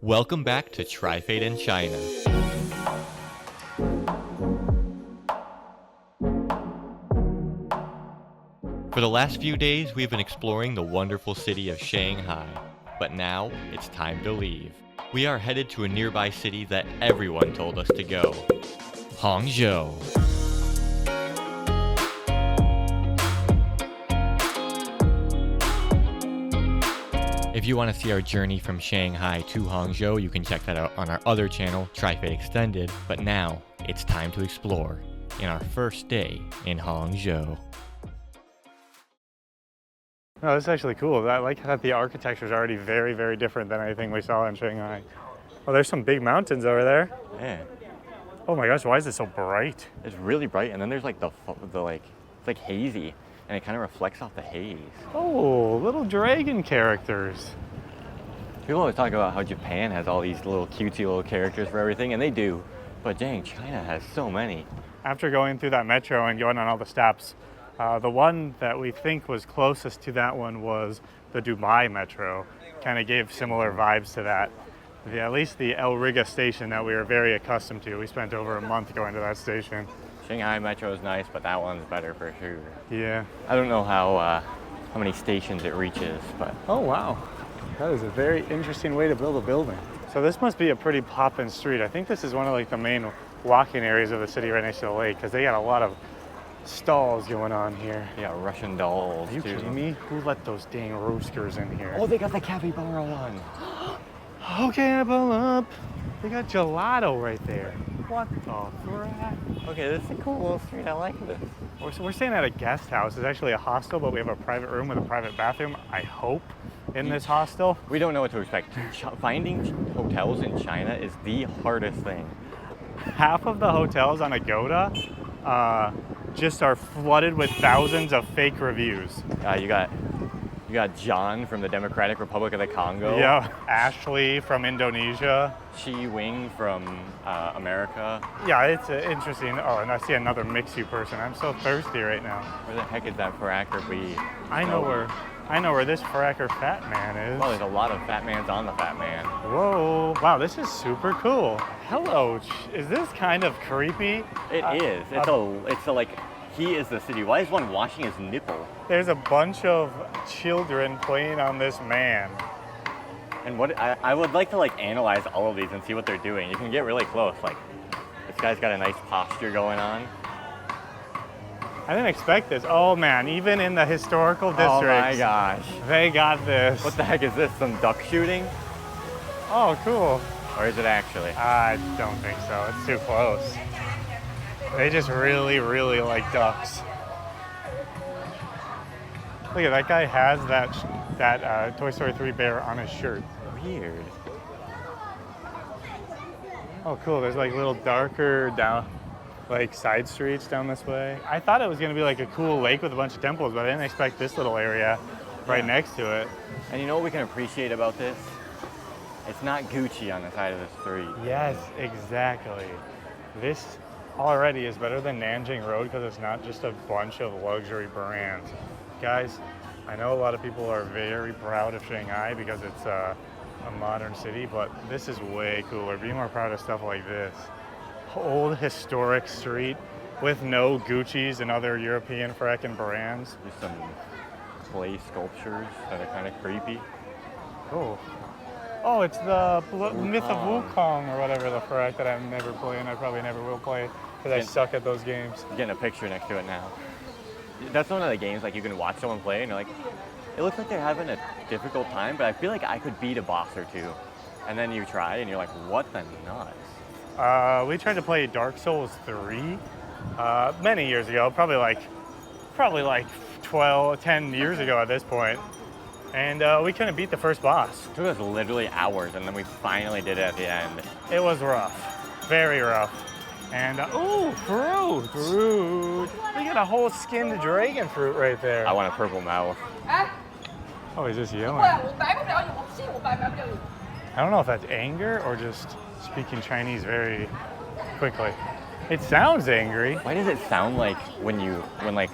Welcome back to Trifate in China. For the last few days, we've been exploring the wonderful city of Shanghai, but now it's time to leave. We are headed to a nearby city that everyone told us to go, Hangzhou. If you want to see our journey from Shanghai to Hangzhou, you can check that out on our other channel, Trifate Extended. But now, it's time to explore in our first day in Hangzhou. Oh, this is actually cool. I like that the architecture is already very, very different than anything we saw in Shanghai. Oh, there's some big mountains over there. Yeah, Oh my gosh, why is it so bright? it's really bright, and then there's like the it's like hazy, and it kind of reflects off the haze. Oh, little dragon characters. People always talk about how Japan has all these little cutesy little characters for everything, and they do. But dang, China has so many. After going through that metro and going on all the steps, the one that we think was closest to that one was the Dubai metro. Kind of gave similar vibes to that. At least the El Riga station that we were very accustomed to. We spent over a month going to that station. Shanghai Metro is nice, but that one's better for sure. Yeah. I don't know how many stations it reaches, but Oh wow, that is a very interesting way to build a building. So this must be a pretty poppin' street. I think this is one of like the main walking areas of the city right next to the lake, because they got a lot of stalls going on here. yeah, Russian dolls Are you too. kidding me? Who let those dang roosters in here? Oh, they got the capybara one. Okay, I pull up. They got gelato right there. What the crap? Okay, this is a cool little street. I like this. We're staying at a guest house. It's actually a hostel, but we have a private room with a private bathroom, I hope, in this hostel. We don't know what to expect. Finding hotels in China is the hardest thing. Half of the hotels on Agoda just are flooded with thousands of fake reviews. You got John from the Democratic Republic of the Congo. Yeah, Ashley from Indonesia. Shi Wing from America. Yeah, it's interesting. Oh, and I see another Mixu person. I'm so thirsty right now. Where the heck is that fracker be? I know where this fracker fat man is. Well, there's a lot of fat mans on the fat man. Whoa, wow, this is super cool. Hello, is this kind of creepy? It is. It's a like, he is the city. Why is one washing his nipple? There's a bunch of children playing on this man. And what I would like to like analyze all of these and see what they're doing. You can get really close. Like, this guy's got a nice posture going on. I didn't expect this. Oh man, even in the historical districts. Oh my gosh. They got this. What the heck is this? Some duck shooting? Oh, cool. Or is it actually? I don't think so. It's too close. They just really, really like ducks. Look at that guy has that Toy Story 3 bear on his shirt. Weird. Oh, cool. There's like little darker down, like side streets down this way. I thought it was gonna be like a cool lake with a bunch of temples, but I didn't expect this little area right next to it. And you know what we can appreciate about this? It's not Gucci on the side of the street. Yes, exactly. This already is better than Nanjing Road because it's not just a bunch of luxury brands. Guys, I know a lot of people are very proud of Shanghai because it's a modern city, but this is way cooler. Be more proud of stuff like this. Old historic street with no Gucci's and other European frackin' brands. There's some clay sculptures that are kind of creepy. Cool. Oh, it's the Myth of Wukong or whatever the frack that I'm never playing. I probably never will play because I suck at those games. I'm getting a picture next to it now. That's one of the games like you can watch someone play and you're like, it looks like they're having a difficult time, but I feel like I could beat a boss or two. And then you try and you're like, what the nuts? We tried to play Dark Souls 3 many years ago, probably like 10 years ago at this point. And we couldn't beat the first boss. It took us literally hours, and then we finally did it at the end. It was rough, very rough. And, ooh, fruit. Fruit. We got a whole skinned dragon fruit right there. I want a purple mouth. Oh, he's just yelling. I don't know if that's anger or just speaking Chinese very quickly. It sounds angry. Why does it sound like when like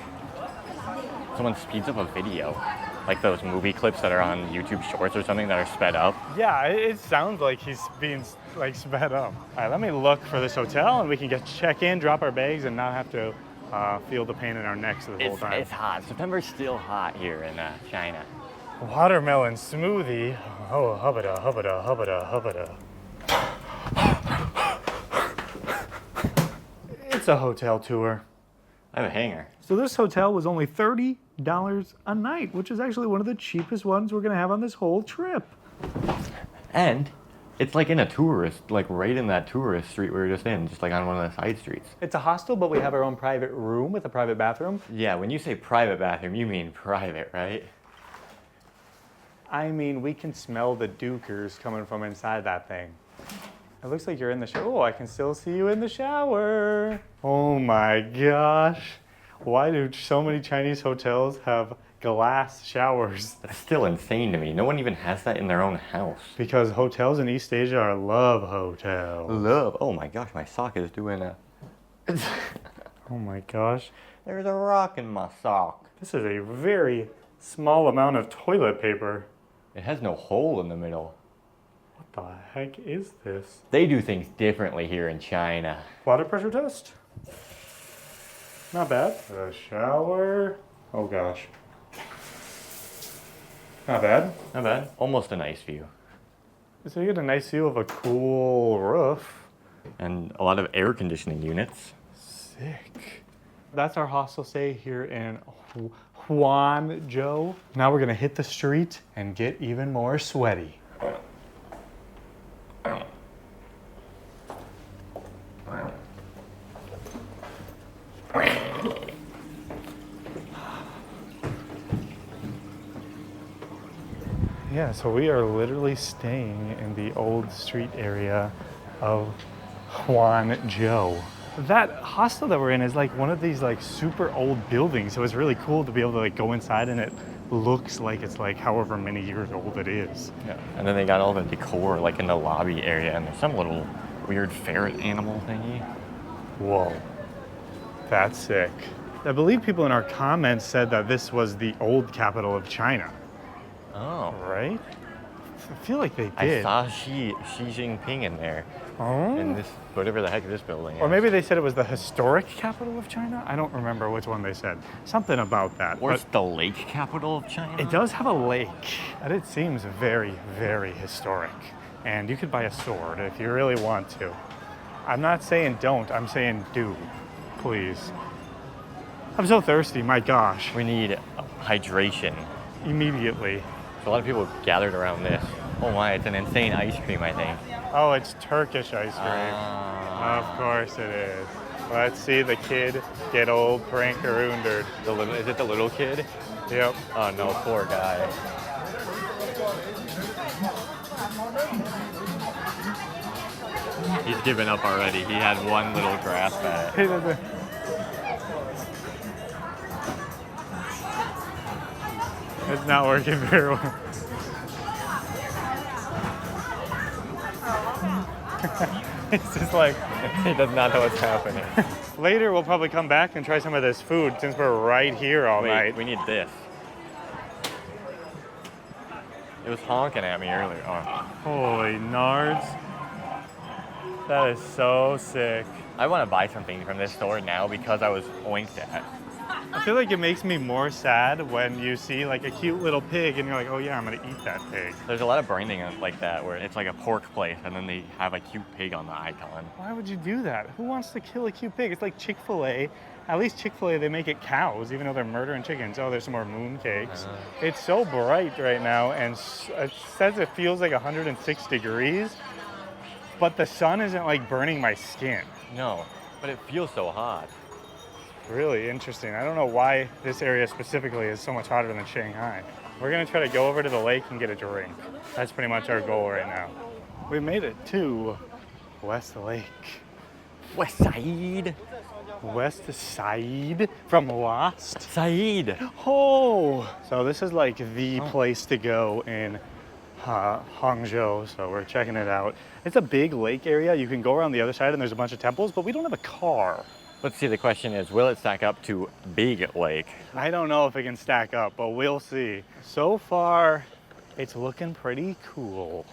someone speeds up a video? like those movie clips that are on YouTube Shorts or something that are sped up. Yeah, it sounds like he's being like sped up. All right, let me look for this hotel and we can check in, drop our bags, and not have to feel the pain in our necks the whole time. It's hot. September's still hot here in China. Watermelon smoothie. Oh, hubbada, hubbada, hubbada, hubbada. It's a hotel tour. I have a hanger. So this hotel was only $30 a night, which is actually one of the cheapest ones we're gonna have on this whole trip. And it's like in a tourist, like right in that tourist street we were just in, just like on one of the side streets. It's a hostel, but we have our own private room with a private bathroom. Yeah, when you say private bathroom, you mean private, right? I mean, we can smell the dukers coming from inside that thing. It looks like you're in the shower. Oh, I can still see you in the shower. Oh my gosh. Why do so many Chinese hotels have glass showers? That's still insane to me. No one even has that in their own house. Because hotels in East Asia are love hotels. Love. Oh my gosh, my sock is doing a... Oh my gosh. There's a rock in my sock. This is a very small amount of toilet paper. It has no hole in the middle. What the heck is this? They do things differently here in China. Water pressure test? Not bad. A shower. Oh gosh. Not bad. Not bad. Almost a nice view. So you get a nice view of a cool roof. And a lot of air conditioning units. Sick. That's our hostel stay here in Hangzhou. Now we're gonna hit the street and get even more sweaty. Yeah, so we are literally staying in the old street area of Hangzhou. That hostel that we're in is like one of these like super old buildings, so it's really cool to be able to like go inside and it looks like it's like however many years old it is. Yeah. And then they got all the decor like in the lobby area, and there's some little weird ferret animal thingy. Whoa, that's sick. I believe people in our comments said that this was the old capital of China. Oh. Right? I feel like they I did. saw Xi Jinping in there. Oh? In this, whatever the heck this building is. Or maybe they said it was the historic capital of China? I don't remember which one they said. Something about that. Or But it's the lake capital of China. it does have a lake, and it seems very, very historic. And you could buy a sword if you really want to. I'm not saying don't, I'm saying do, please. I'm so thirsty, my gosh. We need hydration. Immediately. So a lot of people gathered around this. Oh my, it's an insane ice cream, I think. Oh, it's Turkish ice cream. Of course it is. Let's see the kid get old prankeroondered. Is it the little kid? Yep. Oh no, poor guy. He's given up already. He had one little grasp at it. It's not working very well. It's just like, He does not know what's happening. later we'll probably come back and try some of this food since we're right here all Wait, night. we need this. It was honking at me earlier. Oh. Holy nards. That is so sick. I want to buy something from this store now because I was oinked at. I feel like it makes me more sad when you see like a cute little pig and you're like, oh yeah, I'm gonna eat that pig. There's a lot of branding like that where it's like a pork place and then they have a cute pig on the icon. Why would you do that? Who wants to kill a cute pig? It's like Chick-fil-A. At least Chick-fil-A, they make it cows, even though they're murdering chickens. Oh, there's some more moon cakes. It's so bright right now, and it says it feels like 106 degrees, but the sun isn't like burning my skin. No, but it feels so hot. Really interesting. I don't know why this area specifically is so much hotter than Shanghai. We're gonna try to go over to the lake and get a drink. That's pretty much our goal right now. We made it to West Lake. West Side. West Side from Lost. Side. Oh! So this is like the place to go in Hangzhou, so we're checking it out. It's a big lake area. You can go around the other side and there's a bunch of temples, but we don't have a car. Let's see, the question is, will it stack up to Big Lake? I don't know if it can stack up, but we'll see. So far, it's looking pretty cool.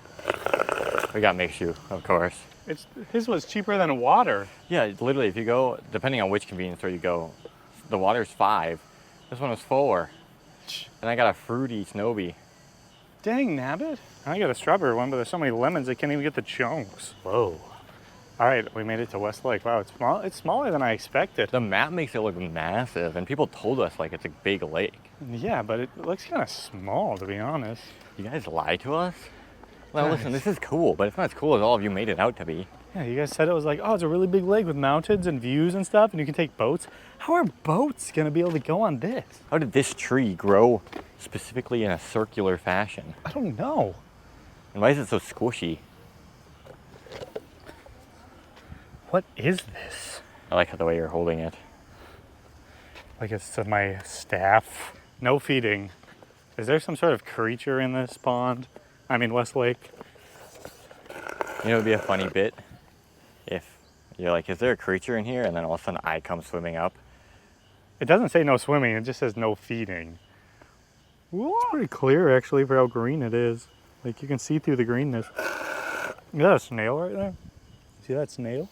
We got Mixu, of course. His was cheaper than water. Yeah, literally, if you go, depending on which convenience store you go, the water's $5. This one was $4. And I got a fruity Snowbee. Dang, nabbit. I got a strawberry one, but there's so many lemons, I can't even get the chunks. Whoa. All right, we made it to Westlake. Wow, it's small. It's smaller than I expected. The map makes it look massive, and people told us like it's a big lake. Yeah, but it looks kind of small, to be honest. You guys lie to us? Well, Guys. listen, this is cool, but it's not as cool as all of you made it out to be. Yeah, you guys said it was like, oh, it's a really big lake with mountains and views and stuff, and you can take boats. How are boats gonna be able to go on this? How did this tree grow specifically in a circular fashion? I don't know. And why is it so squishy? What is this? I like the way you're holding it. Like it's my staff. No feeding. Is there some sort of creature in this pond? I mean, Westlake. You know, it would be a funny bit if you're like, is there a creature in here? And then all of a sudden I come swimming up. It doesn't say no swimming, it just says no feeding. It's pretty clear actually for how green it is. Like you can see through the greenness. Is that a snail right there? See that snail?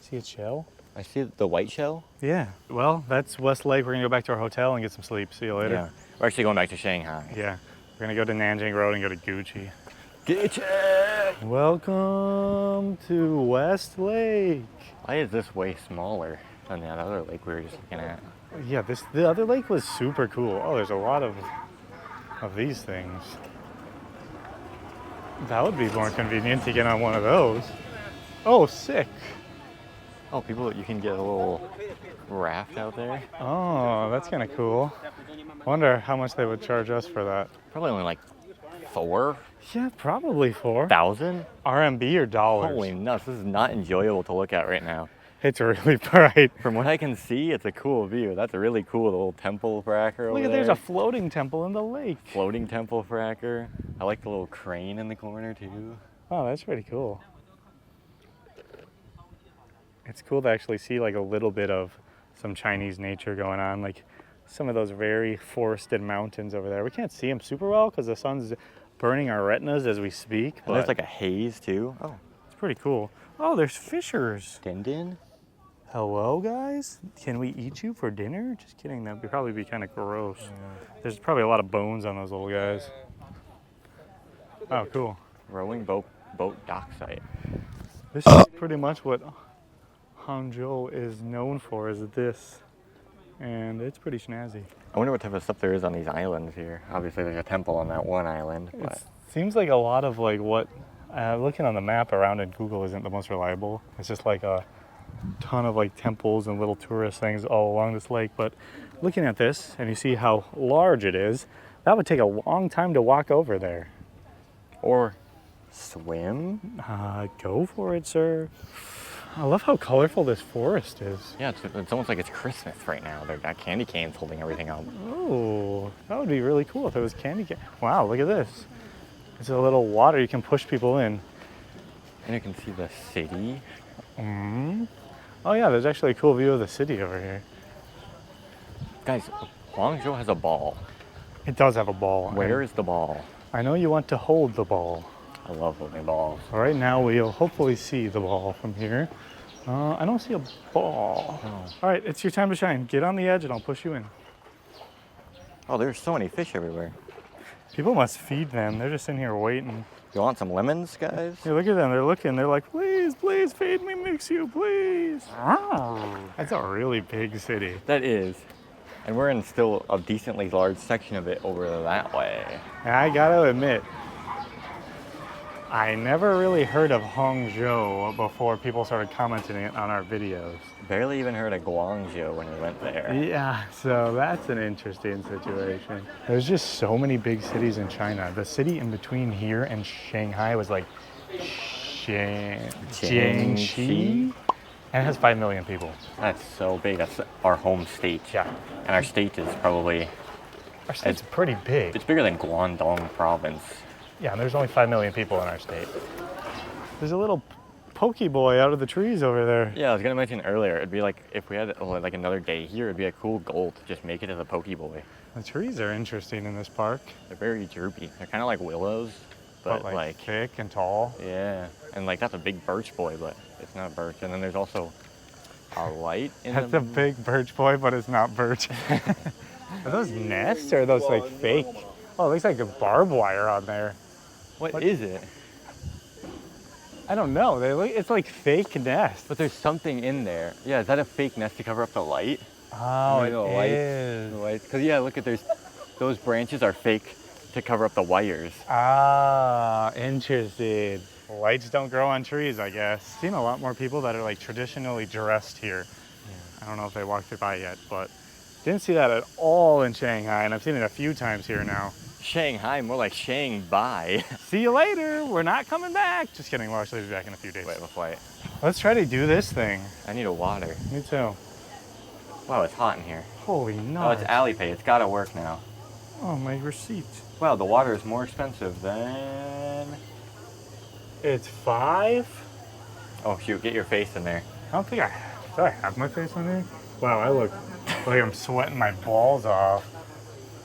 See its shell? I see the white shell. Yeah. Well, that's Westlake. We're gonna go back to our hotel and get some sleep. See you later. Yeah. We're actually going back to Shanghai. Yeah. We're gonna go to Nanjing Road and go to Gucci. Gucci! Welcome to Westlake. Why is this way smaller than that other lake we were just looking at? Yeah, the other lake was super cool. Oh, there's a lot of these things. That would be more convenient to get on one of those. Oh, sick. Oh, you can get a little raft out there. Oh, that's kind of cool. Wonder how much they would charge us for that. Probably only like 4,000 Yeah, probably 4 RMB or dollars. Holy nuts, this is not enjoyable to look at right now. It's really bright. From what I can see, it's a cool view. That's a really cool little temple fracker over Look there. at there's a floating temple in the lake. Floating temple fracker. I like the little crane in the corner too. Oh, that's pretty cool. It's cool to actually see like a little bit of some Chinese nature going on, like some of those very forested mountains over there. We can't see them super well because the sun's burning our retinas as we speak. And there's like a haze too. Oh, it's pretty cool. Oh, there's fishers. Din. Hello, guys. Can we eat you for dinner? Just kidding. That'd probably be kind of gross. There's probably a lot of bones on those little guys. Oh, cool. Rowing boat dock site. This is pretty much what Hangzhou is known for, is this. And it's pretty snazzy. I wonder what type of stuff there is on these islands here. Obviously there's a temple on that one island. But It seems like a lot of like what, looking on the map around in Google isn't the most reliable. It's just like a ton of like temples and little tourist things all along this lake. But looking at this and you see how large it is, that would take a long time to walk over there. Or swim? Go for it, sir. I love how colorful this forest is. Yeah, it's almost like it's Christmas right now. They've got candy canes holding everything up. Oh, that would be really cool if it was candy cane. Wow, look at this. It's a little water you can push people in. And you can see the city. Oh yeah, there's actually a cool view of the city over here. Guys, Hangzhou has a ball. It does have a ball. Where is the ball? I know you want to hold the ball. I love holding balls. All right, now we'll hopefully see the ball from here. I don't see a ball. Oh. All right, it's your time to shine. Get on the edge and I'll push you in. Oh, there's so many fish everywhere. People must feed them. They're just sitting here waiting. You want some lemons, guys? Hey, look at them. They're looking. They're like, please, please feed me, Mixu, please. That's a really big city. That is. And we're in still a decently large section of it over that way. And I gotta admit, I never really heard of Hangzhou before people started commenting it on our videos. Barely even heard of Guangzhou when we went there. Yeah, so that's an interesting situation. There's just so many big cities in China. The city in between here and Shanghai was like Jiangxi, and it has 5 million people. That's so big. That's our home state. Yeah. And our state is probably, Our state's pretty big. it's bigger than Guangdong province. Yeah, and there's only 5 million people in our state. There's a little poke boy out of the trees over there. Yeah, I was gonna mention earlier, it'd be like, if we had like another day here, it'd be a cool goal to just make it as a poke boy. The trees are interesting in this park. They're very droopy. They're kind of like willows, but like thick and tall. yeah, and like that's a big birch boy, but it's not birch. And then there's also a light in That's a big birch boy, but it's not birch. Are those nests or are those like fake? Oh, it looks like a barbed wire on there. What is it? I don't know. It's like fake nests. But there's something in there. Yeah, is that a fake nest to cover up the light? Oh, Maybe the lights. Because yeah, look at those branches are fake to cover up the wires. Ah, interesting. Lights don't grow on trees, I guess. Seen a lot more people that are like traditionally dressed here. Yeah. I don't know if they walked by yet, but didn't see that at all in Shanghai, and I've seen it a few times here now. Shanghai, more like Shang Bai. See you later. We're not coming back. Just kidding. We'll actually be back in a few days. Wait, wait. Let's try to do this thing. I need a water. Me too. Wow, it's hot in here. Holy no. Oh, it's Alipay. It's gotta work now. Oh, my receipt. Wow, the water is more expensive than... It's $5? Oh shoot, get your face in there. I don't think do I have my face on there? Wow, I look like I'm sweating my balls off.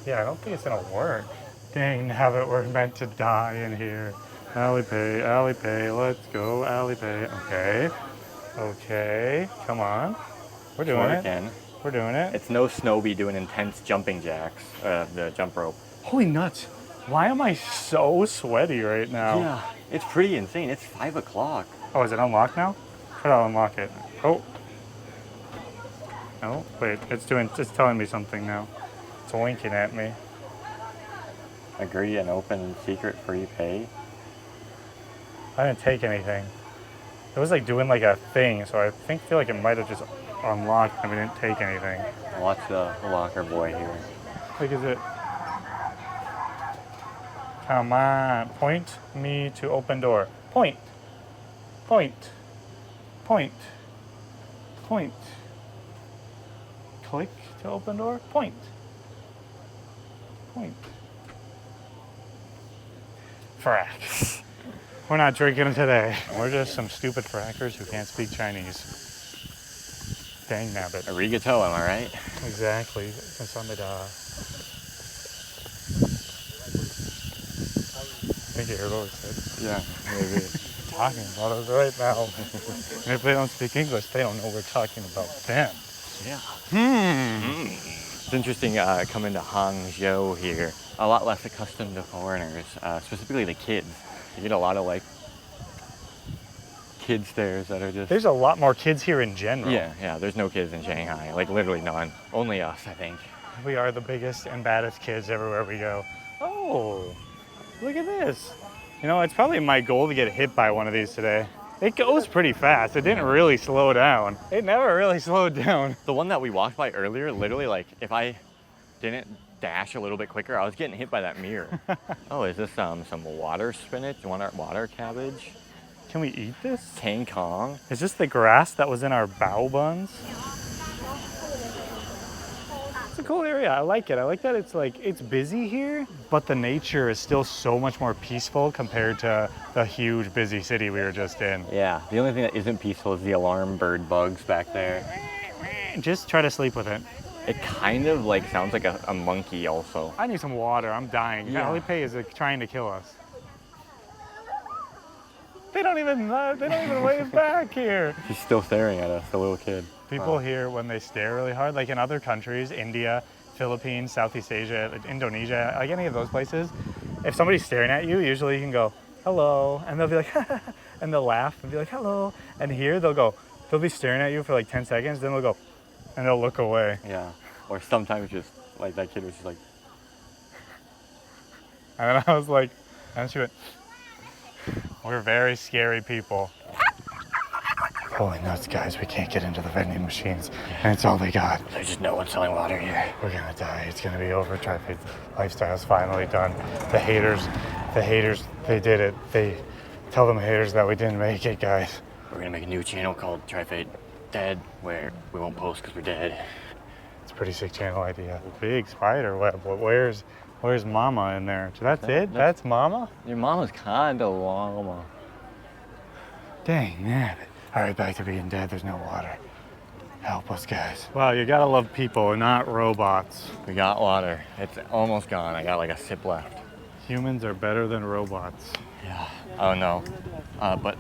Yeah, I don't think it's gonna work. Dang, nabbit, we're meant to die in here. Alipay, let's go, Alipay. Okay, come on. We're doing it. Again. We're doing it. It's no Snowbie doing intense jumping jacks, the jump rope. Holy nuts. Why am I so sweaty right now? Yeah, it's pretty insane. It's 5 o'clock. Oh, is it unlocked now? Try to unlock it. Oh. No, wait, it's telling me something now. It's winking at me. Agree and open secret free pay. I didn't take anything. It was like doing like a thing, so I feel like it might have just unlocked and we didn't take anything. Watch the locker boy here. Like, is it? Come on, point me to open door. Point. Click to open door. Point. Frack. We're not drinking today. We're just some stupid frackers who can't speak Chinese. Dang nabbit. Arigato, am I right? Exactly. Kamsahamnida. I think you heard what we said. Yeah, maybe. Talking about us right now. And if they don't speak English, they don't know we're talking about them. Yeah. It's interesting coming to Hangzhou here. A lot less accustomed to foreigners, specifically the kids. You get a lot of like kids there that are just... There's a lot more kids here in general. Yeah, there's no kids in Shanghai. Like literally none. Only us, I think. We are the biggest and baddest kids everywhere we go. Oh, look at this. You know, it's probably my goal to get hit by one of these today. It goes pretty fast. It didn't really slow down. It never really slowed down. The one that we walked by earlier, literally like if I didn't dash a little bit quicker, I was getting hit by that mirror. Oh, is this some water spinach? Water cabbage? Can we eat this? Kang Kong? Is this the grass that was in our bao buns? It's a cool area. I like it. I like that it's busy here, but the nature is still so much more peaceful compared to the huge busy city we were just in. Yeah, the only thing that isn't peaceful is the alarm bird bugs back there. Just try to sleep with it. It kind of like sounds like a monkey also. I need some water. I'm dying. Yeah. Alipay is trying to kill us. They don't even wave back here. She's still staring at us, the little kid. People here, when they stare really hard, like in other countries, India, Philippines, Southeast Asia, Indonesia, like any of those places, if somebody's staring at you, usually you can go, hello, and they'll be like, and they'll laugh and be like, hello. And here they'll be staring at you for like 10 seconds, then they'll go, and they'll look away. Yeah, or sometimes just like that kid was just like. And then I was like, and she went, we're very scary people. Holy nuts, guys, we can't get into the vending machines, and it's all they got. There's just no one selling water here. We're gonna die. It's gonna be over. Trifate lifestyle's finally done. The haters, they did it. They tell them haters that we didn't make it, guys. We're gonna make a new channel called Trifate Dead, where we won't post because we're dead. It's a pretty sick channel idea. Big spider web. Where's Mama in there? That's it? That's Mama? Your mama's kinda llama. Dang, man. All right, back to being dead. There's no water. Help us, guys. Wow, you gotta love people, not robots. We got water. It's almost gone. I got like a sip left. Humans are better than robots. Yeah. Oh no. But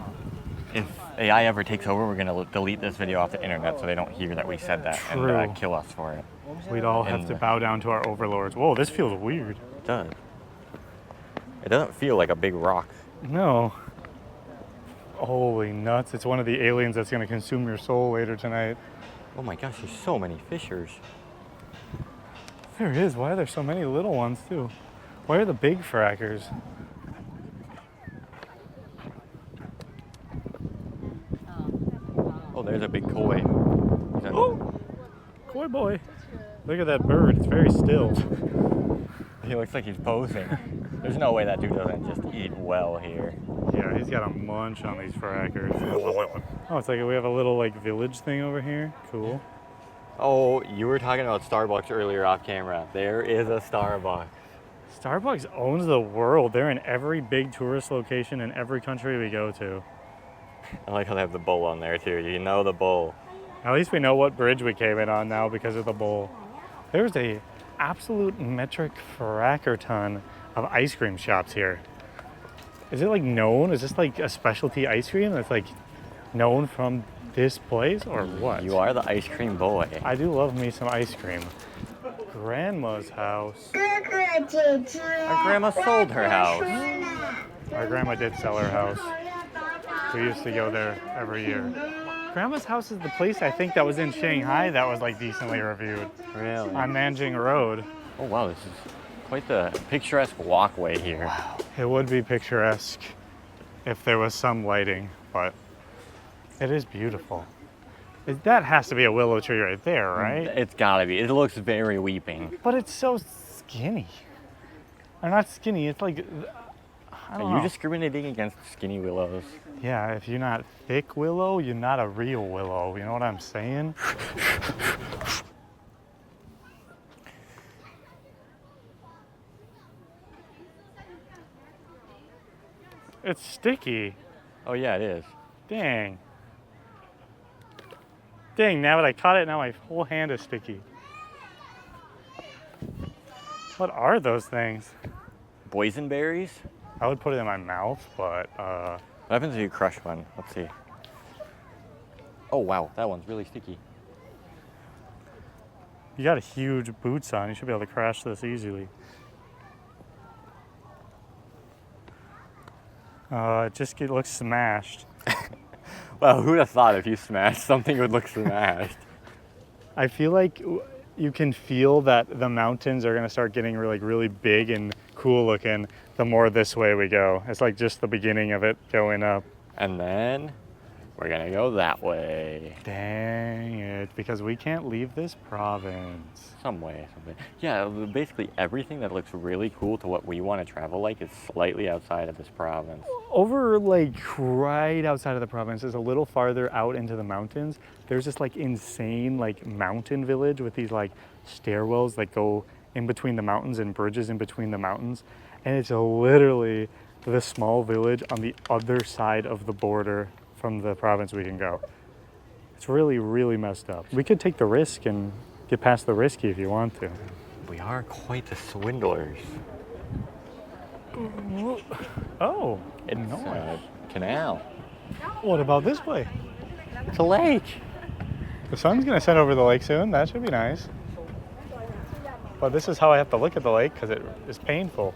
if AI ever takes over, we're gonna delete this video off the internet so they don't hear that we said that True. and kill us for it. We'd all have to bow down to our overlords. Whoa, this feels weird. It does. It doesn't feel like a big rock. No. Holy nuts, it's one of the aliens that's gonna consume your soul later tonight. Oh my gosh, there's so many fissures. There is, why are there so many little ones too? Why are the big frackers? Oh, there's a big koi. Oh, koi boy. Look at that bird, it's very still. He looks like he's posing. There's no way that dude doesn't just eat well here. Yeah, he's got a munch on these frackers. Oh, it's like we have a little like village thing over here. Cool. Oh, you were talking about Starbucks earlier off camera. There is a Starbucks. Starbucks owns the world. They're in every big tourist location in every country we go to. I like how they have the bowl on there too. You know the bowl. At least we know what bridge we came in on now because of the bowl. There's a absolute metric fracker ton of ice cream shops here. Is it like known? Is this like a specialty ice cream that's like known from this place or what? You are the ice cream boy. I do love me some ice cream. Grandma's house. Our grandma sold her house. Our grandma did sell her house. We used to go there every year. Grandma's house is the place I think that was in Shanghai that was like decently reviewed. Really? On Nanjing Road. Oh wow, this is quite the picturesque walkway here. Wow. It would be picturesque if there was some lighting, but it is beautiful. That has to be a willow tree right there, right? It's gotta be. It looks very weeping. But it's so skinny. Or not skinny, it's like, I don't Are you know. discriminating against skinny willows? Yeah, if you're not thick willow, you're not a real willow. You know what I'm saying? It's sticky. Oh yeah, it is. Dang. Dang, now that I caught it, now my whole hand is sticky. What are those things? Boysenberries? I would put it in my mouth, but What happens if you crush one? Let's see. Oh wow, that one's really sticky. you got a huge boots on. You should be able to crash this easily. It looks smashed. Well, who'd have thought if you smashed something it would look smashed? I feel like you can feel that the mountains are gonna start getting really big and cool looking the more this way we go. It's like just the beginning of it going up. And then we're gonna go that way. Dang it, because we can't leave this province. Some way. Yeah, basically everything that looks really cool to what we want to travel like is slightly outside of this province. Over like right outside of the province is a little farther out into the mountains. There's this like insane like mountain village with these like stairwells that go in between the mountains and bridges in between the mountains. And it's literally the small village on the other side of the border from the province we can go. It's really messed up. We could take the risk and get past the risky if you want to. We are quite the swindlers. Oh, It's a canal. what about this way? It's a lake. The sun's gonna set over the lake soon. That should be nice. But this is how I have to look at the lake because it is painful.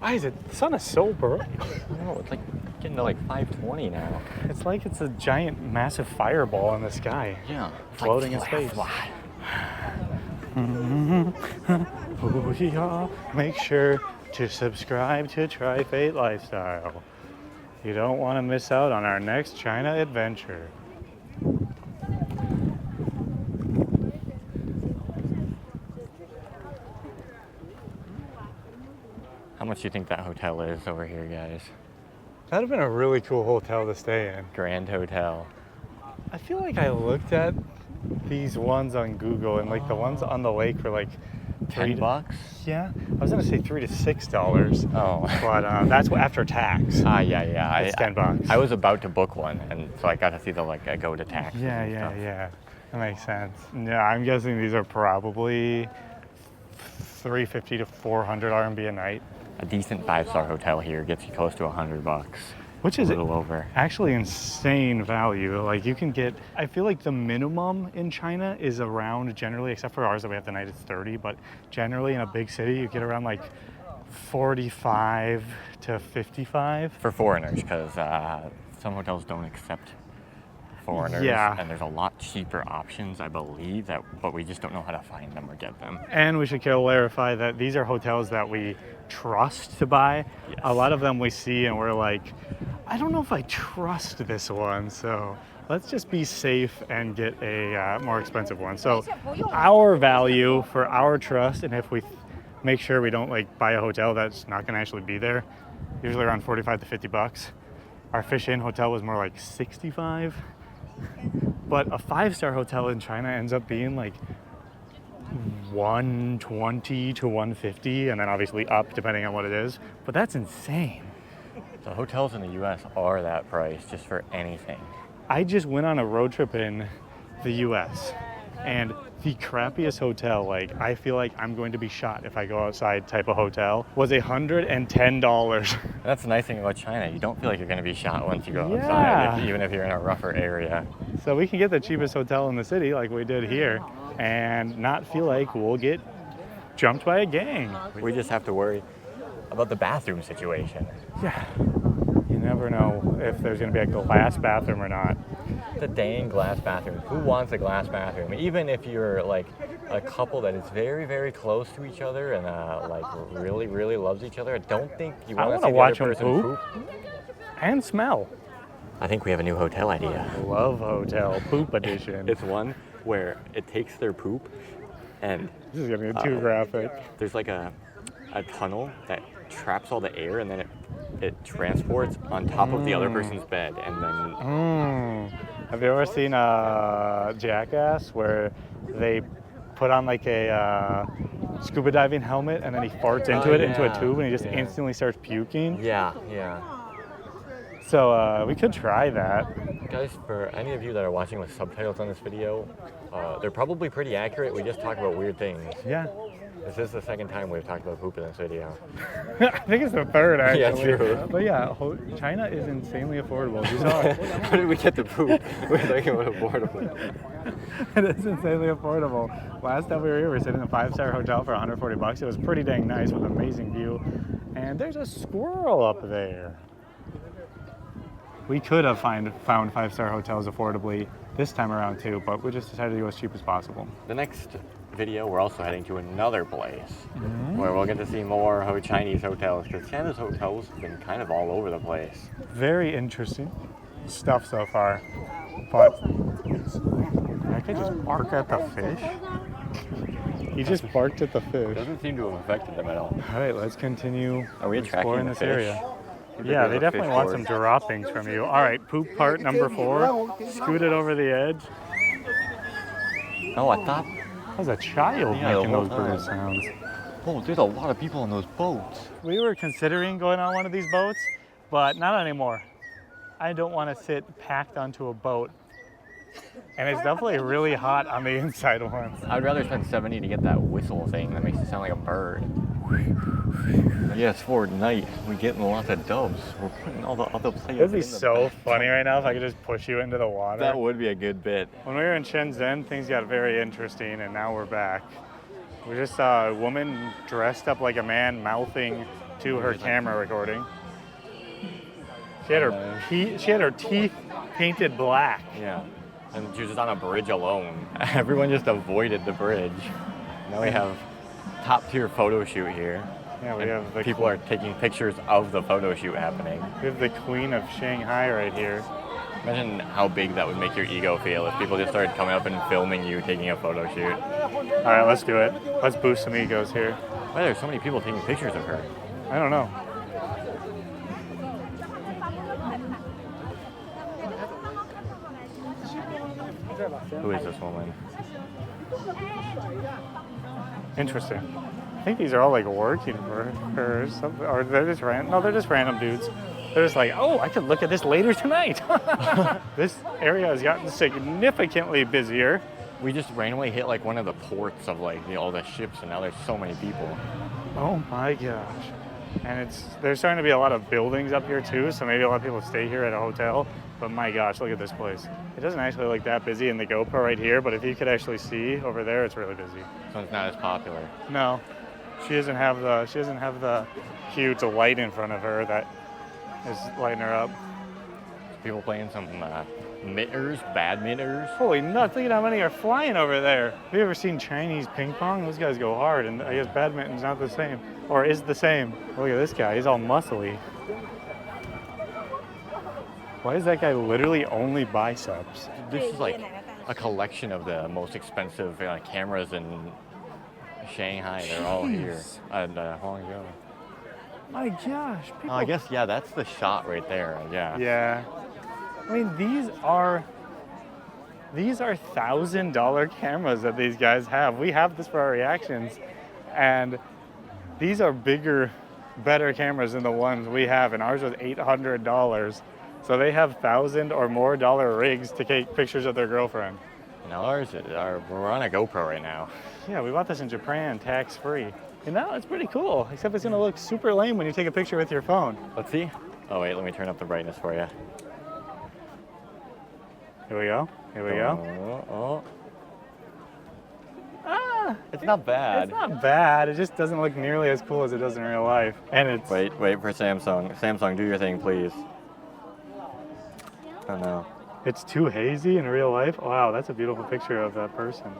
Why is it? The sun is so bright. I know, it's like getting to like 520 now. It's like it's a giant, massive fireball in the sky. Yeah. Floating in space. Make sure to subscribe to Trifate Lifestyle. You don't want to miss out on our next China adventure. How much do you think that hotel is over here, guys? That'd have been a really cool hotel to stay in. Grand Hotel. I feel like I looked at these ones on Google and like the ones on the lake were like $10? Yeah, I was gonna say $3 to $6, Oh. but that's after tax. Yeah. It's $10. I was about to book one, and so I got to see the go to tax. Yeah. That makes sense. Yeah, I'm guessing these are probably 350 to 400 RMB a night. A decent 5-star hotel here gets you close to $100. Which is a little over. Actually insane value. Like you can get, I feel like the minimum in China is around generally, except for ours that we have tonight, it's 30, but generally in a big city, you get around like 45 to 55. For foreigners, because some hotels don't accept foreigners. Yeah. And there's a lot cheaper options, I believe, but we just don't know how to find them or get them. And we should clarify that these are hotels that we trust to buy. Yes. A lot of them we see and we're like, I don't know if I trust this one, so let's just be safe and get a more expensive one. So our value for our trust, and if we make sure we don't like buy a hotel that's not gonna actually be there, usually around 45 to 50 bucks. Our Fish Inn hotel was more like 65. But a 5-star hotel in China ends up being like 120 to 150, and then obviously up depending on what it is. But that's insane. The hotels in the US are that price just for anything. I just went on a road trip in the US, and the crappiest hotel, like I feel like I'm going to be shot if I go outside type of hotel, was $110. That's the nice thing about China. You don't feel like you're going to be shot once you go Yeah. outside, even if you're in a rougher area. So we can get the cheapest hotel in the city like we did here and not feel like we'll get jumped by a gang. We just have to worry about the bathroom situation. Yeah, you never know if there's going to be a glass bathroom or not. The dang glass bathroom. Who wants a glass bathroom? Even if you're like a couple that is very, very close to each other and like really, really loves each other, I don't think you I want wanna to see the watch other 'em person poop. poop. And smell. I think we have a new hotel idea. Love hotel poop edition. It's one where it takes their poop and This is getting too graphic. there's like a tunnel that traps all the air and then it transports on top of the other person's bed and then Have you ever seen Jackass where they put on like a scuba diving helmet and then he farts into it into a tube and he just instantly starts puking? yeah. So we could try that. Guys, for any of you that are watching with subtitles on this video, they're probably pretty accurate. We just talk about weird things. Yeah. This is the second time we've talked about poop in this video. I think it's the third actually. Yeah, true. But yeah, China is insanely affordable. You saw it. How did we get to poop? We're talking about affordable. It is insanely affordable. Last time we were here, we were sitting in a 5-star hotel for 140 bucks. It was pretty dang nice with amazing view. And there's a squirrel up there. We could have found 5-star hotels affordably this time around too, but we just decided to go as cheap as possible. The next video, we're also heading to another place where we'll get to see more Chinese hotels, because China's hotels have been kind of all over the place. Very interesting stuff so far, but I could just bark at the fish. He just barked at the fish. Doesn't seem to have affected them at all. All right, let's continue Are we exploring attracting the this fish? area. Yeah, they definitely want some droppings from you. All right, poop part number 4. Scoot it over the edge. Oh, I thought. That was a child Yeah, making the whole those bird time. sounds. Oh, there's a lot of people on those boats. We were considering going on one of these boats, but not anymore. I don't want to sit packed onto a boat. And it's definitely really hot on the inside ones. I'd rather spend 70 to get that whistle thing that makes it sound like a bird. Yes, for night, we're getting lots of doves. We're putting all the other players It'd be in the so back. funny right now if I could just push you into the water. That would be a good bit. When we were in Shenzhen, things got very interesting, and now we're back. We just saw a woman dressed up like a man mouthing to her camera recording. She had her teeth painted black. Yeah. And she was just on a bridge alone. Everyone just avoided the bridge. Now we have top tier photo shoot here. Yeah, we have the People are taking pictures of the photo shoot happening. We have the Queen of Shanghai right here. Imagine how big that would make your ego feel if people just started coming up and filming you taking a photo shoot. All right, let's do it. Let's boost some egos here. Why are there so many people taking pictures of her? I don't know. Who is this woman? Interesting. I think these are all like working for something, or they're just random. No, they're just random dudes. They're just like, oh, I could look at this later tonight. This area has gotten significantly busier. We just randomly hit like one of the ports of like all the ships, and now there's so many people. Oh my gosh. And there's starting to be a lot of buildings up here too, so maybe a lot of people stay here at a hotel. But my gosh, look at this place. It doesn't actually look that busy in the GoPro right here, but if you could actually see over there, it's really busy. So it's not as popular. No, she doesn't have the huge light in front of her that is lighting her up. People playing some badminters. Holy nuts, look at how many are flying over there. Have you ever seen Chinese ping pong? Those guys go hard, and I guess badminton's not the same, or is the same. Look at this guy, he's all muscly. Why is that guy literally only biceps? This is like a collection of the most expensive cameras in Shanghai. They're all here at Hangzhou. My gosh, people. Oh, I guess, yeah, that's the shot right there, yeah. Yeah. I mean, these are $1,000 cameras that these guys have. We have this for our reactions, and these are bigger, better cameras than the ones we have, and ours was $800. So they have $1,000 or more rigs to take pictures of their girlfriend. Now we're on a GoPro right now. Yeah, we bought this in Japan, tax-free. You know, it's pretty cool, except it's gonna look super lame when you take a picture with your phone. Let's see. Oh wait, let me turn up the brightness for you. Here we go. Here we go. Oh. Ah, It's not bad. it's not bad. It just doesn't look nearly as cool as it does in real life. And it's Wait for Samsung. Samsung, do your thing, please. Oh no. it's too hazy in real life. Wow, that's a beautiful picture of that person.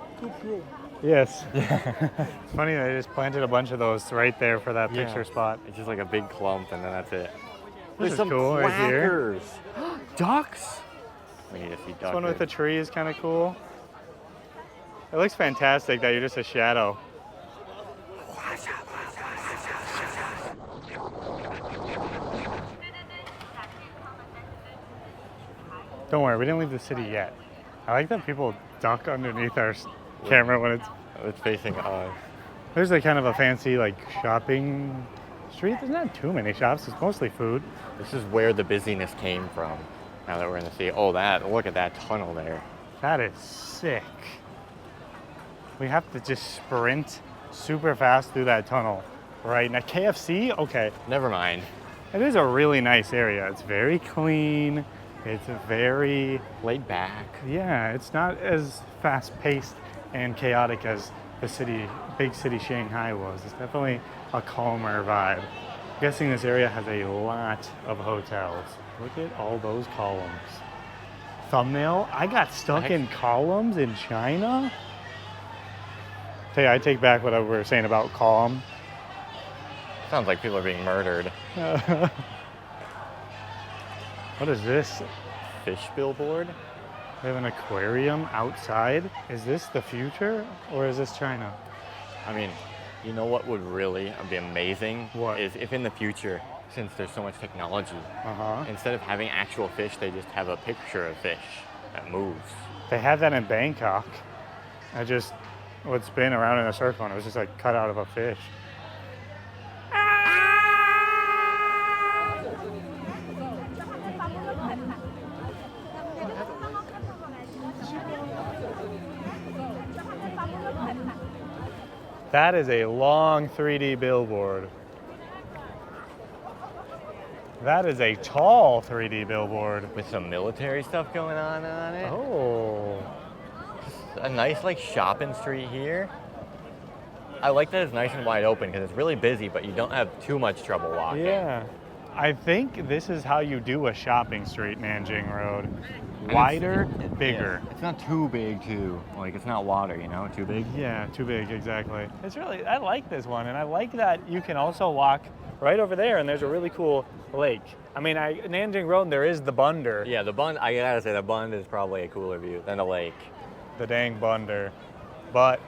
Yes. It's funny they just planted a bunch of those right there for that Yeah. picture spot. It's just like a big clump, and then that's it. This There's is some cool right here. quackers. Ducks. We need to see This ducks. one with the tree is kind of cool. It looks fantastic that you're just a shadow. Don't worry, we didn't leave the city yet. I like that people duck underneath our camera when It's facing us. there's like kind of a fancy like shopping street. There's not too many shops, it's mostly food. This is where the busyness came from. Now that we're in the city. Oh, look at that tunnel there. That is sick. We have to just sprint super fast through that tunnel. Right, now KFC, okay. Never mind. It is a really nice area. It's very clean. It's very, Laid back. yeah, it's not as fast-paced and chaotic as the big city Shanghai was. It's definitely a calmer vibe. I'm guessing this area has a lot of hotels. Look at all those columns. Thumbnail, I got stuck in columns in China. I take back what we were saying about calm. Sounds like people are being murdered. What is this? Fish billboard? We have an aquarium outside. Is this the future or is this China? I mean, you know what would really be amazing? What? Is if in the future, since there's so much technology, Uh-huh. instead of having actual fish, they just have a picture of fish that moves. They have that in Bangkok. I just would spin around in a circle and it was just like cut out of a fish. That is a long 3D billboard. That is a tall 3D billboard. With some military stuff going on it. Oh. A nice like shopping street here. I like that it's nice and wide open because it's really busy, but you don't have too much trouble walking. Yeah. I think this is how you do a shopping street, Nanjing Road. Wider, bigger. Yeah, it's not too big too. Like it's not water, you know, too big. Yeah, too big, exactly. I like this one, and I like that you can also walk right over there, and there's a really cool lake. I mean, Nanjing Road, there is the Bunder. Yeah, the Bund, I gotta say, the Bund is probably a cooler view than the lake. The dang Bunder. But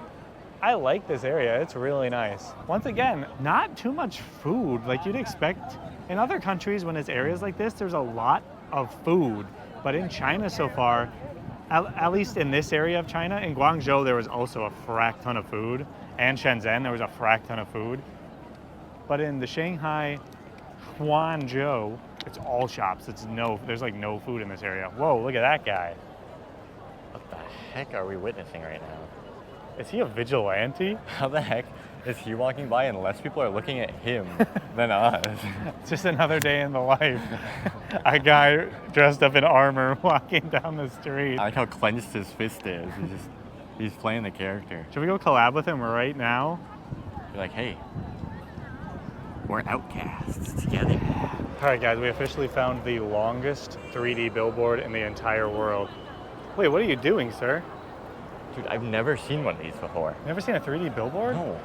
I like this area, it's really nice. Once again, not too much food like you'd expect. In other countries, when it's areas like this, there's a lot of food. But in China so far, at least in this area of China. In Guangzhou, there was also a frack ton of food, and Shenzhen, there was a frack ton of food. But in the Shanghai, Hangzhou, it's all shops. There's like no food in this area. Whoa, look at that guy. What the heck are we witnessing right now? Is he a vigilante? How the heck is he walking by and less people are looking at him than us? It's just another day in the life. A guy dressed up in armor walking down the street. I like how clenched his fist is. He's playing the character. Should we go collab with him right now? You're like, hey, we're outcasts together. All right, guys, we officially found the longest 3D billboard in the entire world. Wait, what are you doing, sir? Dude, I've never seen one of these before. Never seen a 3D billboard? No.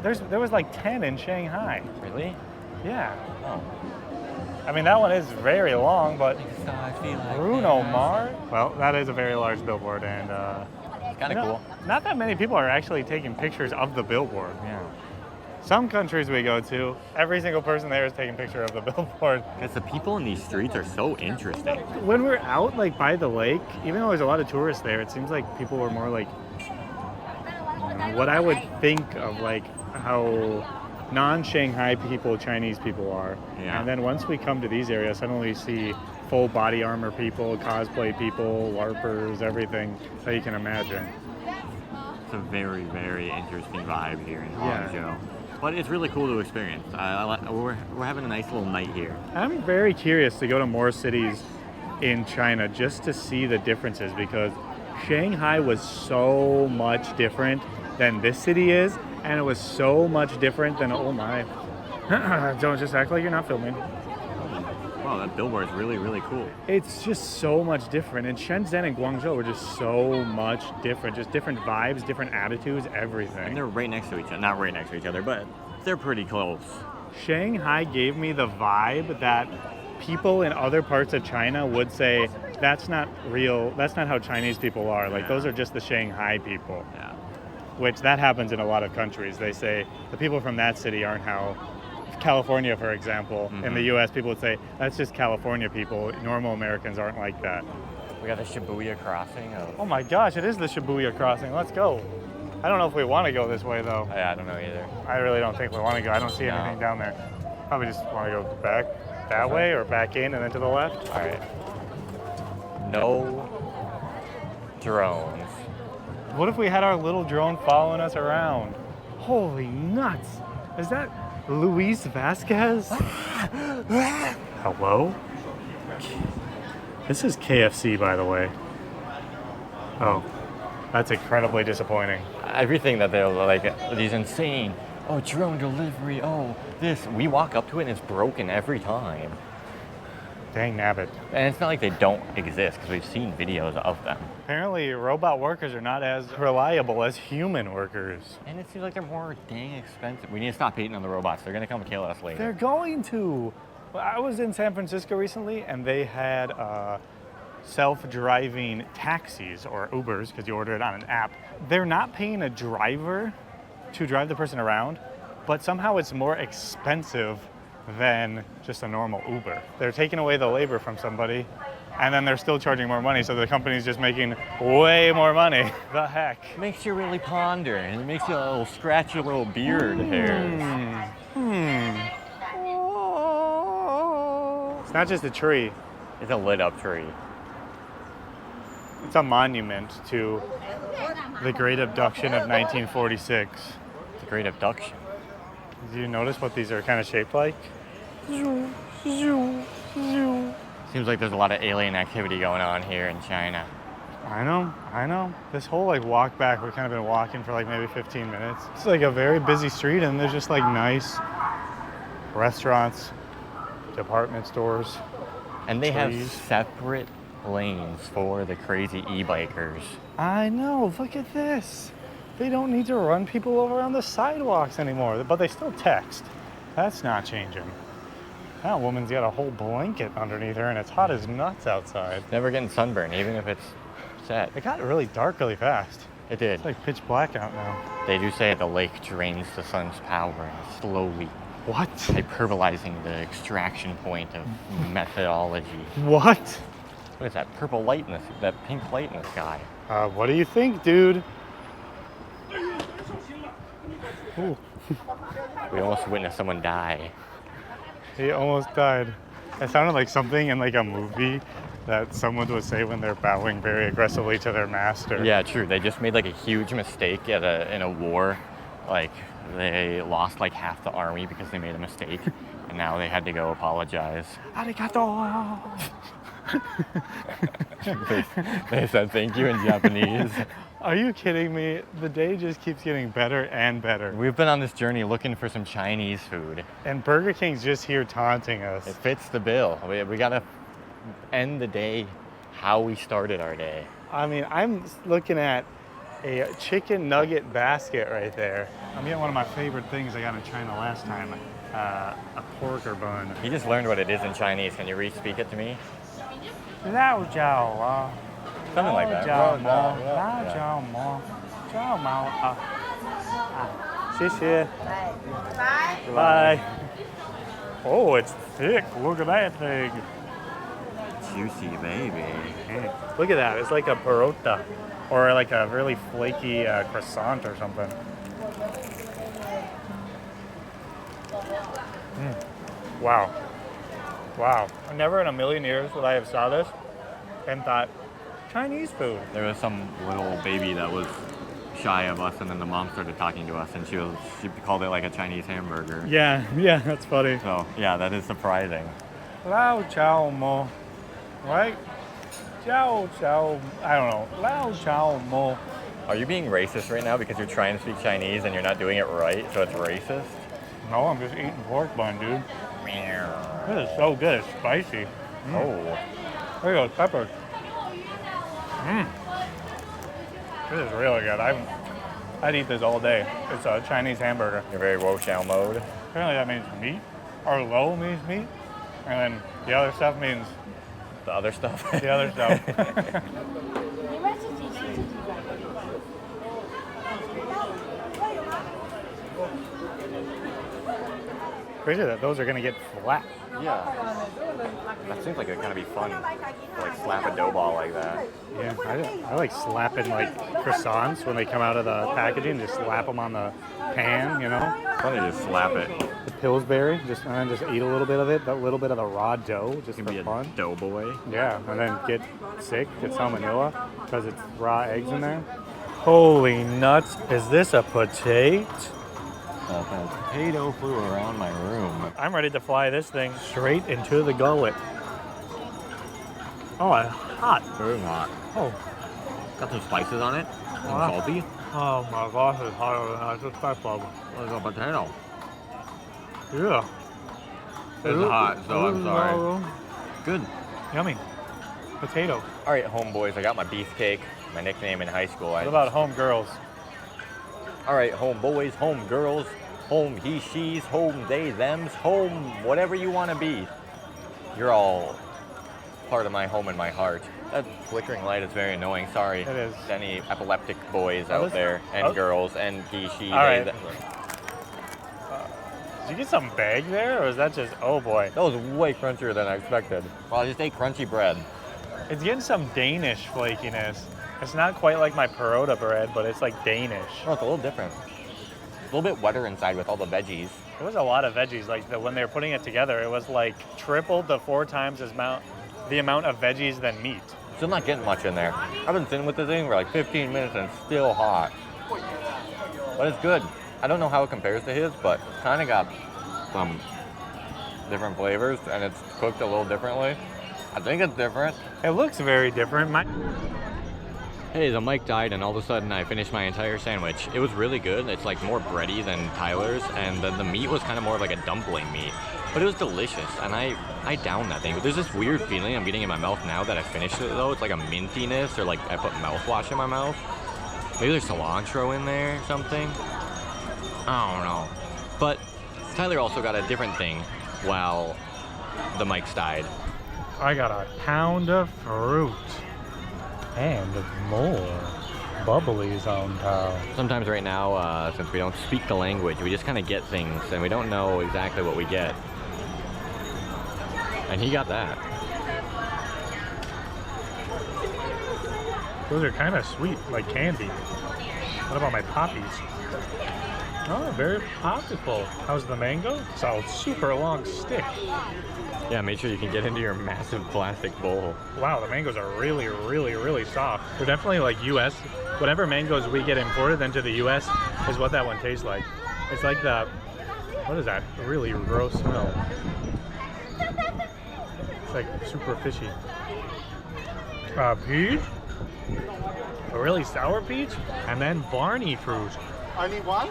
There was like 10 in Shanghai. Really? Yeah. Oh. I mean, that one is very long, but So I feel like Bruno Mars? Well, that is a very large billboard, and It's kind of cool. not that many people are actually taking pictures of the billboard. Yeah. Some countries we go to, every single person there is taking a picture of the billboard. Because the people in these streets are so interesting. When we're out like by the lake, even though there's a lot of tourists there, it seems like people are more like what I would think of like how non-Shanghai people, Chinese people are. Yeah. And then once we come to these areas, suddenly we see full body armor people, cosplay people, LARPers, everything that you can imagine. It's a very, very interesting vibe here in Yeah. Hangzhou. But it's really cool to experience. We're having a nice little night here. I'm very curious to go to more cities in China just to see the differences because Shanghai was so much different than this city is, and it was so much different than, oh my. Don't just act like you're not filming. Wow, that billboard is really, really cool. It's just so much different. And Shenzhen and Guangzhou were just so much different. Just different vibes, different attitudes, everything. And they're right next to each other. Not right next to each other, but they're pretty close. Shanghai gave me the vibe that people in other parts of China would say, that's not real, that's not how Chinese people are. Like, those are just the Shanghai people. Yeah. Which that happens in a lot of countries. They say the people from that city aren't how California, for example. In the US, people would say, that's just California people. Normal Americans aren't like that. We got the Shibuya crossing. Oh my gosh, it is the Shibuya crossing. Let's go. I don't know if we want to go this way, though. Yeah, I don't know either. I really don't think we want to go. I don't see No. anything down there. Probably just want to go back that way or back in and then to the left. All right. No drones. What if we had our little drone following us around? Holy nuts. Is that Luis Vasquez? Hello? This is KFC, by the way. Oh, that's incredibly disappointing. Everything that they're like, these insane, oh, drone delivery, oh, this. We walk up to it and it's broken every time. Dang nabbit. And it's not like they don't exist because we've seen videos of them. Apparently, robot workers are not as reliable as human workers. And it seems like they're more dang expensive. We need to stop hating on the robots. They're gonna come kill us later. They're going to. Well, I was in San Francisco recently, and they had self-driving taxis or Ubers because you order it on an app. They're not paying a driver to drive the person around, but somehow it's more expensive than just a normal Uber. They're taking away the labor from somebody, and then they're still charging more money, so the company's just making way more money. The heck? It makes you really ponder, and it makes you a little scratch your little beard hairs. It's not just a tree. It's a lit up tree. It's a monument to the Great Abduction of 1946. It's a great abduction. Do you notice what these are kind of shaped like? Seems like there's a lot of alien activity going on here in China. I know. This whole like walk back, we've kind of been walking for like maybe 15 minutes. It's like a very busy street and there's just like nice restaurants, department stores. And they have trees. separate lanes for the crazy e-bikers. I know, look at this. They don't need to run people over on the sidewalks anymore, but they still text. That's not changing. That woman's got a whole blanket underneath her and it's hot as nuts outside. Never getting sunburned, even if it's set. It got really dark really fast. It did. It's like pitch black out now. They do say the lake drains the sun's power slowly, What? hyperbolizing the extraction point of methodology. What? What is that purple light in this, that pink light in the sky? What do you think, dude? Ooh, We almost witnessed someone die. he almost died. It sounded like something in like a movie that someone would say when they're bowing very aggressively to their master. Yeah, true. They just made like a huge mistake in a war. Like they lost like half the army because they made a mistake, and now they had to go apologize. Arigato. they said thank you in Japanese. Are you kidding me? The day just keeps getting better and better. We've been on this journey looking for some Chinese food. And Burger King's just here taunting us. It fits the bill. We gotta end the day how we started our day. I mean, I'm looking at a chicken nugget basket right there. I'm getting one of my favorite things I got in China last time, a porker bun. You just learned what it is in Chinese. Can you re-speak it to me? Lao jiao, Something like that. Lao jiao mo, Yeah. lao jiao mo, jiao mao, xie Bye. Oh, it's thick. Look at that thing. Juicy baby. Hey, look at that. It's like a parota or like a really flaky croissant or something. Wow. Wow. Never in a million years would I have saw this and thought, Chinese food. There was some little baby that was shy of us, and then the mom started talking to us, and she called it like a Chinese hamburger. Yeah, that's funny. So yeah, that is surprising. Lao Chao Mo. Right? Jiao Chao. I don't know. Lao Chao Mo. Are you being racist right now because you're trying to speak Chinese and you're not doing it right, so it's racist? No, I'm just eating pork bun, dude. This is so good. It's spicy. Oh. There you go, peppers. This is really good. I'd eat this all day. It's a Chinese hamburger. You're very Woshao mode. Apparently that means meat, or lo means meat, and then the other stuff means The other stuff. the other stuff. Crazy that those are gonna get flat. Yeah. That seems like it kind of be fun to like slap a dough ball like that. Yeah, I like slapping like croissants when they come out of the packaging. Just slap them on the pan, you know. Fun to just slap it. The Pillsbury, and then just eat a little bit of it, that little bit of the raw dough, just You for can be a fun. dough boy. Yeah, and then get sick, get salmonella, because it's raw eggs in there. Holy nuts, is this a potato? A potato flew around my room. I'm ready to fly this thing straight into the gullet. Oh, it's hot. Very hot. Oh, Got some spices on it. And Wow. salty. oh my gosh, it's hotter than I suspect, Bob. There's a potato. Yeah. It's hot, so I'm sorry. Good. Yummy. Potato. All right, homeboys, I got my beefcake, my nickname in high school. What about home girls? All right, homeboys, home girls, home he, she's, home they, thems, home whatever you want to be. You're all part of my home and my heart. That flickering light is very annoying. Sorry. It is. To any epileptic boys Oh, out this- there, and oh. girls, and he, she, All they. right. Did you get some bag there, or is that just, oh boy. That was way crunchier than I expected. Well, I just ate crunchy bread. It's getting some Danish flakiness. It's not quite like my Perota bread, but it's like Danish. Oh, it's a little different. It's a little bit wetter inside with all the veggies. It was a lot of veggies. Like when they were putting it together, it was like triple to 4 times the amount of veggies than meat. Still not getting much in there. I've been sitting with this thing for like 15 minutes and it's still hot. But it's good. I don't know how it compares to his, but kind of got some different flavors and it's cooked a little differently. I think it's different. It looks very different. Hey, the mic died and all of a sudden I finished my entire sandwich. It was really good. It's like more bready than Tyler's, and the meat was kind of more of like a dumpling meat. But it was delicious, and I downed that thing. But there's this weird feeling I'm getting in my mouth now that I finished it though. It's like a mintiness, or like I put mouthwash in my mouth. Maybe there's cilantro in there or something. I don't know. But Tyler also got a different thing while the mics died. I got a pound of fruit and more bubblies on top. Sometimes right now, since we don't speak the language, we just kind of get things and we don't know exactly what we get. And he got that. Those are kind of sweet, like candy. What about my poppies? Oh, very popsicle. How's the mango? It's a super long stick. Yeah, make sure you can get into your massive plastic bowl. Wow, the mangoes are really, really, really soft. They're definitely like US. Whatever mangoes we get imported into the US is what that one tastes like. It's like the, what is that? Really gross smell. It's like super fishy. Peach, a really sour peach, and then Barney fruit. Only one?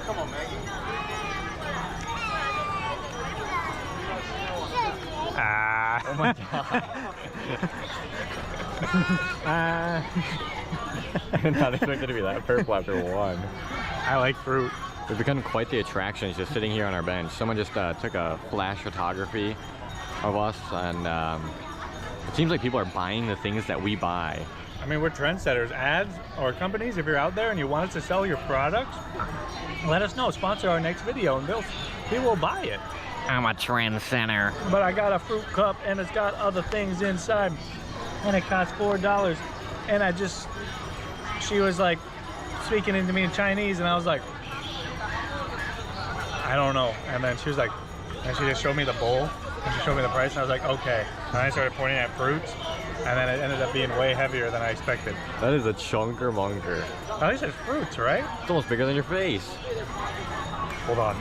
Come on, Maggie. Ah. Oh my god. I did not expect it to be that purple after one. I like fruit. We've become quite the attraction just sitting here on our bench. Someone just took a flash photography of us, and it seems like people are buying the things that we buy. I mean, we're trendsetters. Ads or companies, if you're out there and you want us to sell your products, let us know. Sponsor our next video and people will buy it. I'm a trendsetter. But I got a fruit cup and it's got other things inside and it costs $4. And she was like speaking into me in Chinese and I was like, I don't know. And then she was like, and she just showed me the bowl and she showed me the price and I was like, okay. And I started pointing at fruits and then it ended up being way heavier than I expected. That is a chunker munker. At least it's fruits, right? It's almost bigger than your face. Hold on.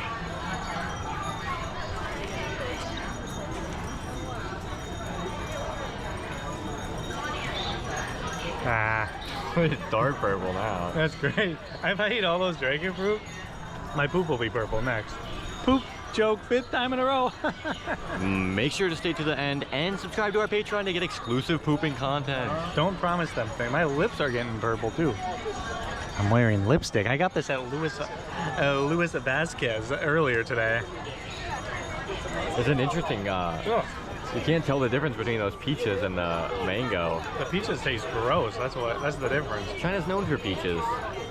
Ah, It's dark purple now. that's great. If I eat all those dragon fruit, my poop will be purple next. Poop joke, 5th time in a row. Make sure to stay to the end and subscribe to our Patreon to get exclusive pooping content. Don't promise them thing. My lips are getting purple too. I'm wearing lipstick. I got this at Louis Vasquez earlier today. It's an interesting, Ugh, you can't tell the difference between those peaches and the mango. the peaches taste gross. That's the difference. China's known for peaches.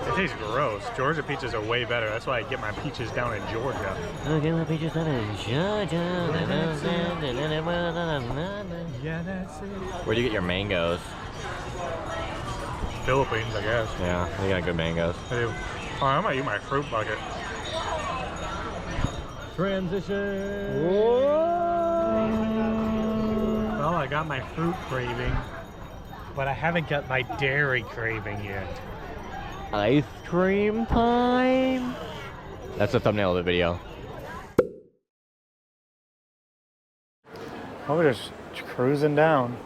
It tastes gross. Georgia peaches are way better. That's why I get my peaches down in Georgia. Okay, my peaches down in Georgia. Yeah, that's it. Where do you get your mangoes? Philippines, I guess. Yeah, they got good mangoes. I do. Oh, I'm gonna eat my fruit bucket. Transition. Well, I got my fruit craving, but I haven't got my dairy craving yet. Ice cream time. That's the thumbnail of the video. Oh, we're just cruising down.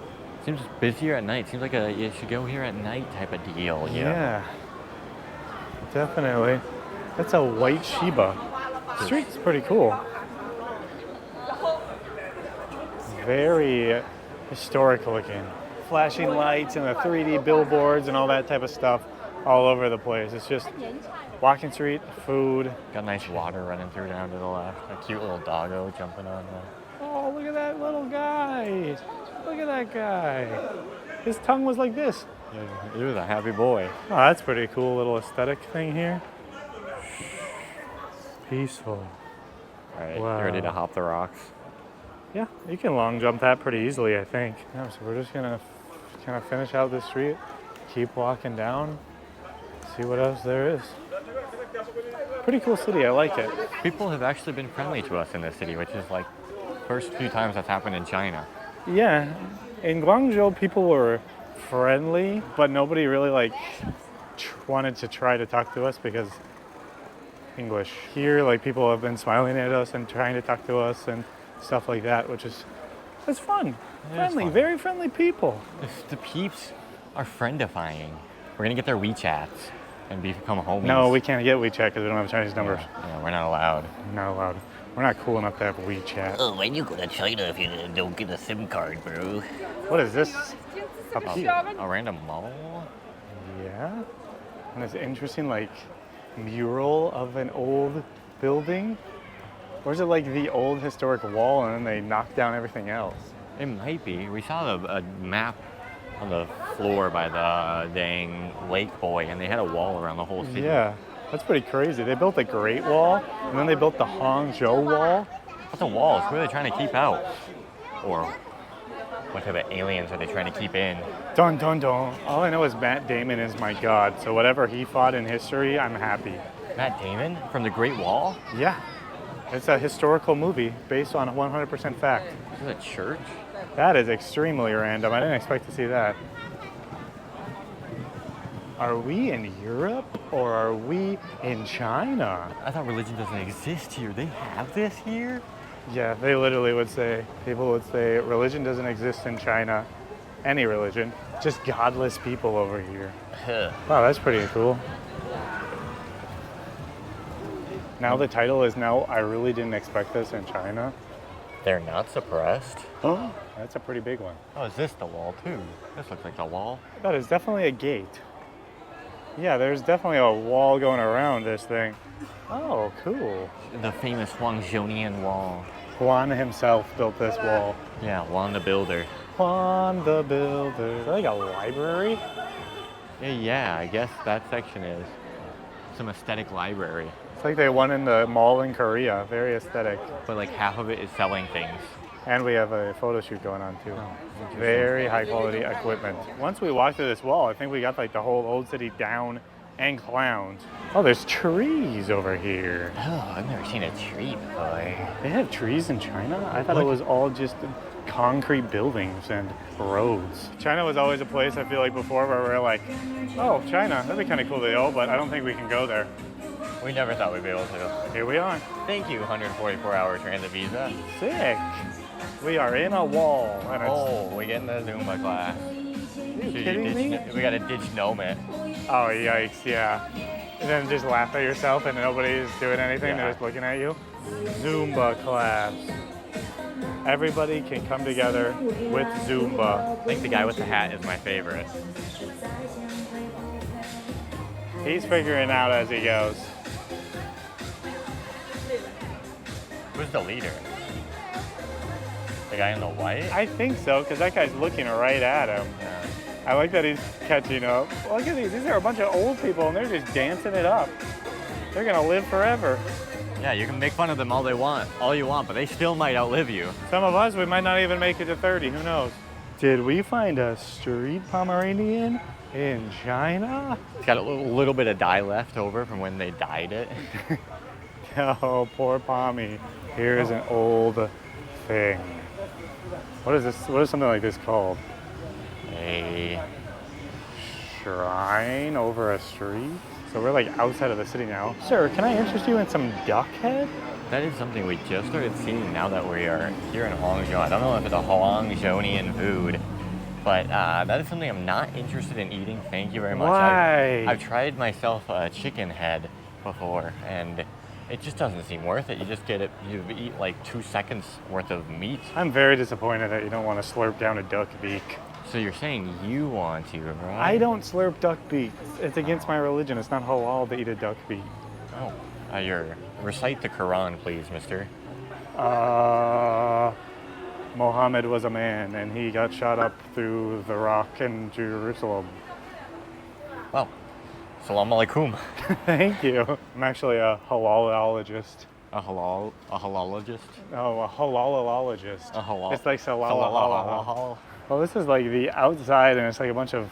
Seems busier at night. Seems like you should go here at night type of deal. Yeah, definitely. That's a white Shiba. The street's pretty cool. Very historic looking. Flashing lights and the 3D billboards and all that type of stuff all over the place. It's just walking street, food. Got nice water running through down to the left. A cute little doggo jumping on there. Oh, look at that little guy. Look at that guy. His tongue was like this. He was a happy boy. Oh, that's pretty cool little aesthetic thing here. Peaceful. All right, Wow. you ready to hop the rocks? Yeah, you can long jump that pretty easily, I think. Yeah, so we're just gonna kind of finish out this street, keep walking down, see what else there is. Pretty cool city, I like it. People have actually been friendly to us in this city, which is like first few times that's happened in China. Yeah, in Guangzhou, people were friendly, but nobody really wanted to try to talk to us because English. Here, people have been smiling at us and trying to talk to us and stuff like that, it's fun. Friendly, fun. very friendly people. The peeps are friendifying. We're gonna get their WeChats and become homies. No, we can't get WeChat because we don't have Chinese numbers. Yeah, we're not allowed. Not allowed. We're not cool enough to have WeChat. Oh, when you go to China if you don't get a SIM card, bro? What is this? A A random mall? Yeah. And it's interesting, mural of an old building. Or is it the old historic wall and then they knocked down everything else? It might be. We saw a map on the floor by the dang lake boy, and they had a wall around the whole city. Yeah, that's pretty crazy. They built the Great Wall, and then they built the Hangzhou Wall. That's a wall. It's really trying to keep out. Or what type of aliens are they trying to keep in? Dun dun dun. All I know is Matt Damon is my god. So whatever he fought in history, I'm happy. Matt Damon from the Great Wall? Yeah. It's a historical movie based on 100% fact. Is it a church? That is extremely random. I didn't expect to see that. Are we in Europe or are we in China? I thought religion doesn't exist here. They have this here? Yeah, they literally would say, people would say, religion doesn't exist in China. Any religion. Just godless people over here. Huh. Wow, that's pretty cool. Now the title is now, I really didn't expect this in China. They're not suppressed. Oh, that's a pretty big one. Oh, is this the wall too? This looks like the wall. That is definitely a gate. Yeah, there's definitely a wall going around this thing. Oh, cool. The famous Hangzhou wall. Juan himself built this wall. Yeah, Juan the Builder. Juan the Builder. Is that like a library? Yeah, I guess that section is some aesthetic library. It's like they won in the mall in Korea. Very aesthetic. But like half of it is selling things. And we have a photo shoot going on too. Very high quality equipment. Once we walk through this wall, I think we got like the whole old city down and clowns. Oh, there's trees over here. Oh, I've never seen a tree before. They have trees in China? I thought it was all just concrete buildings and roads. China was always a place I feel like before where we're like, oh, China, that'd be kind of cool to go, but I don't think we can go there. We never thought we'd be able to. Here we are. Thank you, 144-hour transit visa. Sick. We are in a wall. And it's, Oh, we get in the Zumba class. are you Should you kidding me? We gotta ditch gnome it. Oh, yikes, yeah. And then just laugh at yourself and nobody's doing anything, Yeah. they're just looking at you. Zumba class. Everybody can come together with Zumba. I think the guy with the hat is my favorite. He's figuring out as he goes. Who's the leader? The guy in the white? I think so, because that guy's looking right at him. Yeah. I like that he's catching up. Look at these. These are a bunch of old people, and they're just dancing it up. They're going to live forever. Yeah, you can make fun of them all you want, but they still might outlive you. Some of us, we might not even make it to 30. Who knows? Did we find a street Pomeranian in China? It's got a little bit of dye left over from when they dyed it. Oh, poor Pommy. Here's an old thing. What is this? What is something like this called? A Shrine over a street? So we're like outside of the city now. Sir, can I interest you in some duck head? That is something we just started seeing now that we are here in Hangzhou. I don't know if it's a Hangzhouian food, but that is something I'm not interested in eating. Thank you very much. Why? I've tried myself a chicken head before, and it just doesn't seem worth it. You just get it, you eat like 2 seconds worth of meat. I'm very disappointed that you don't want to slurp down a duck beak. So you're saying you want to, right? I don't slurp duck beaks. It's against my religion. It's not halal to eat a duck beak. Oh, recite the Quran, please, mister. Muhammad was a man and he got shot up through the rock in Jerusalem. Well, salam alaikum. Thank you. I'm actually a halalologist. A halalologist? Oh, a halalologist. A halal. It's like Halal. salala. Well, this is like the outside, and it's like a bunch of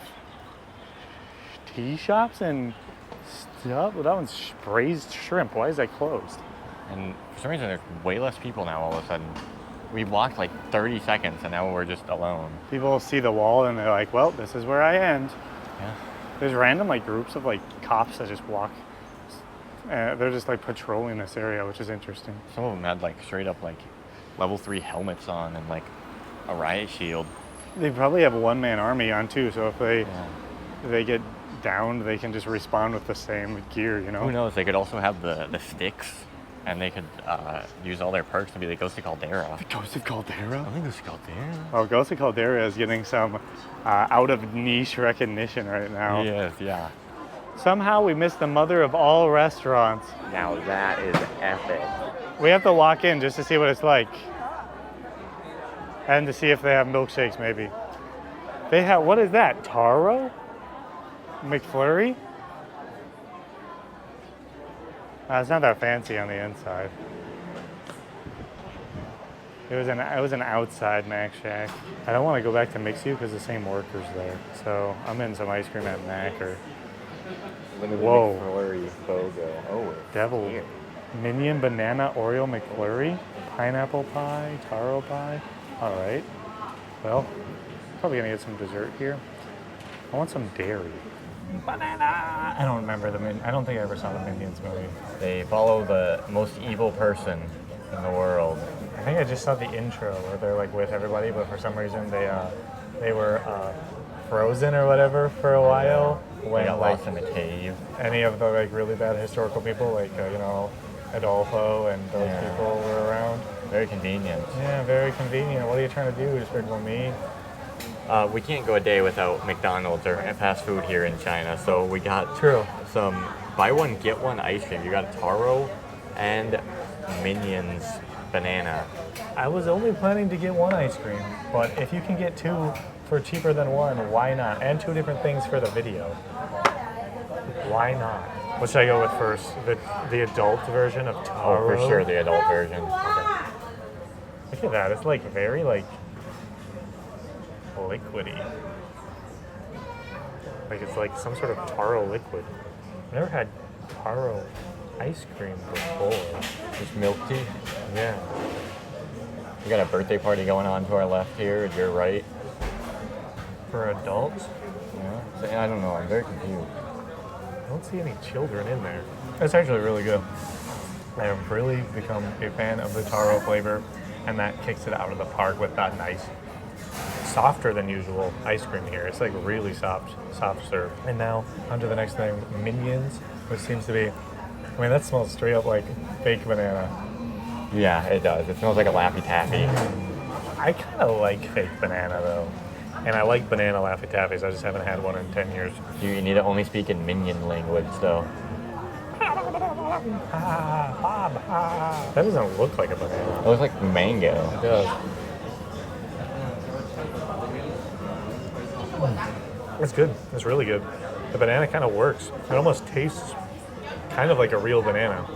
tea shops and stuff. Well, that one's braised shrimp. Why is that closed? And for some reason, there's way less people now all of a sudden. We walked like 30 seconds, and now we're just alone. People see the wall, and they're like, well, this is where I end. Yeah. There's random like groups of like cops that just walk. They're just like patrolling this area, which is interesting. Some of them had like straight up like level 3 helmets on and like a riot shield. They probably have a one-man army on too, so if Yeah. they get downed, they can just respawn with the same gear, you know? Who knows? They could also have the sticks, and they could use all their perks to be the Ghost of Caldera. The Ghost of Caldera? I think Ghost of Caldera. Well, Ghost of Caldera is getting some out-of-niche recognition right now. Yes, yeah. Somehow we missed the mother of all restaurants. Now that is epic. We have to walk in just to see what it's like. And to see if they have milkshakes, maybe. They have, what is that, taro? McFlurry? It's not that fancy on the inside. It was an outside Mac Shack. I don't want to go back to Mixu because the same worker's there. So I'm in some ice cream at Macker. Whoa. McFlurry BOGO. Oh, Devil. here. Minion Banana Oreo McFlurry. Pineapple pie. Taro pie. All right. Well, probably going to get some dessert here. I want some dairy. Banana! I don't remember I don't think I ever saw the Minions movie. They follow the most evil person in the world. I think I just saw the intro where they're like with everybody, but for some reason they were frozen or whatever for a while. They got lost in the cave. Any of the like really bad historical people, like Adolfo and those people were around. Very convenient. Yeah, very convenient. What are you trying to do, Despicable Me? We can't go a day without McDonald's or fast food here in China, so we got some buy one get one ice cream. You got Taro and Minions banana. I was only planning to get one ice cream, but if you can get two for cheaper than one, why not? And two different things for the video. Why not? What should I go with first? The adult version of Taro? Oh, for sure, the adult version. Okay. Look at that. It's like very like liquidy. Like it's like some sort of taro liquid. I've never had taro ice cream before. Just milk tea. Yeah. We got a birthday party going on to our left here, to your right. For adults? Yeah. So, I don't know, I'm very confused. I don't see any children in there. It's actually really good. I have really become a fan of the taro flavor, and that kicks it out of the park with that nice, softer than usual ice cream here. It's like really soft serve. And now onto the next thing, Minions, which seems to be, I mean, that smells straight up like fake banana. Yeah, it does. It smells like a Laffy Taffy. I kind of like fake banana though. And I like banana Laffy Taffies. I just haven't had one in 10 years. You need to only speak in Minion language, though. That doesn't look like a banana. It looks like mango. It does. It's good. It's really good. The banana kind of works. It almost tastes kind of like a real banana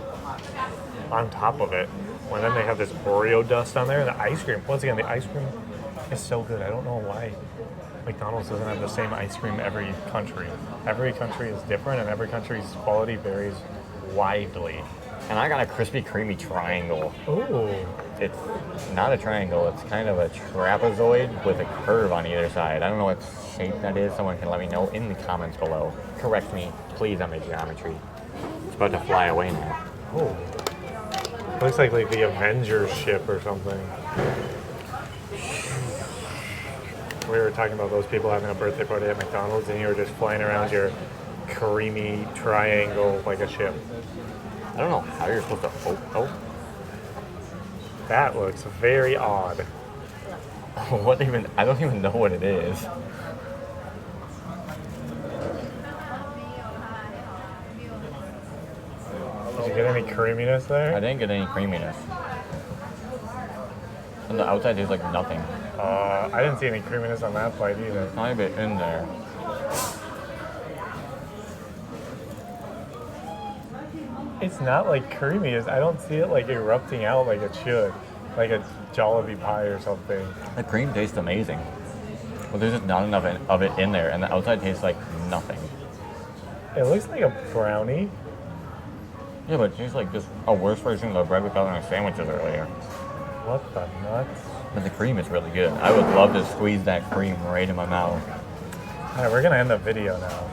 on top of it. And then they have this Oreo dust on there. The ice cream, once again, the ice cream is so good. I don't know why McDonald's doesn't have the same ice cream every country. Every country is different, and every country's quality varies widely. And I got a crispy, creamy triangle. Ooh. It's not a triangle. It's kind of a trapezoid with a curve on either side. I don't know what shape that is. Someone can let me know in the comments below. Correct me, please, on my geometry. It's about to fly away now. Oh. Looks like the Avengers ship or something. We were talking about those people having a birthday party at McDonald's, and you were just flying around your creamy triangle like a ship. I don't know how you're supposed to oh. That looks very odd. What even? I don't even know what it is. Did you get any creaminess there? I didn't get any creaminess. On the outside, there's like nothing. I didn't see any creaminess on that bite either. Not a bit in there. It's not like creamy. I don't see it like erupting out like it should. Like a Jollibee pie or something. The cream tastes amazing. But there's just not enough of it in there, and the outside tastes like nothing. It looks like a brownie. Yeah, but it tastes like just a worse version of the bread we got on our sandwiches earlier. What the nuts? But the cream is really good. I would love to squeeze that cream right in my mouth. Alright, we're gonna end the video now.